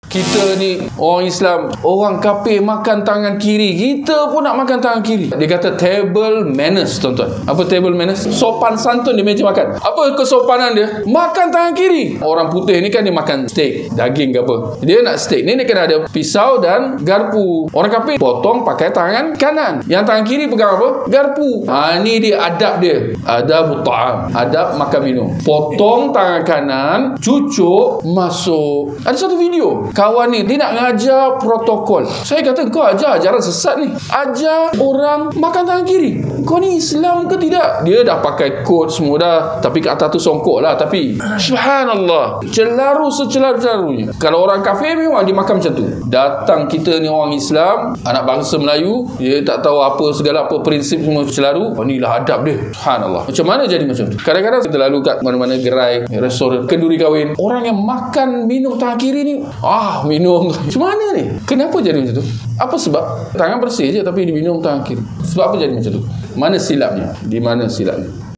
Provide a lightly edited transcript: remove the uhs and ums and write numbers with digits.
Kita ni orang Islam, orang kafir makan tangan kiri, kita pun nak makan tangan kiri. Dia kata table manners, tuan-tuan. Apa table manners? Sopan santun di meja makan. Apa kesopanan dia? Makan tangan kiri. Orang putih ni kan dia makan steak, daging ke apa. Dia nak steak ni dia kena ada pisau dan garpu. Orang kafir potong pakai tangan kanan. Yang tangan kiri pegang apa? Garpu. Ni dia adab dia. Adab ta'am. Adab makan minum. Potong tangan kanan, cucuk, masuk. Ada satu video. Kawan ni, dia nak ngajar protokol. Saya kata, kau ajar ajaran sesat ni. Ajar orang makan tangan kiri. Kau ni Islam ke tidak? Dia dah pakai coat semua dah. Tapi kat atas tu songkok lah. Tapi, subhanallah. Celaru secelaru-celarunya. Kalau orang kafir memang dia makan macam tu. Datang kita ni orang Islam, anak bangsa Melayu, dia tak tahu apa segala apa prinsip semua celaru. Inilah adab dia. Subhanallah. Macam mana jadi macam tu? Kadang-kadang kita lalu kat mana-mana gerai, restoran, kenduri kahwin. Orang yang makan minum tangan kiri ni, minum. Macam mana ni? Kenapa jadi macam tu? Apa sebab? Tangan bersih je tapi diminum tangan kiri. Sebab apa jadi macam tu? Mana silapnya? Di mana silapnya?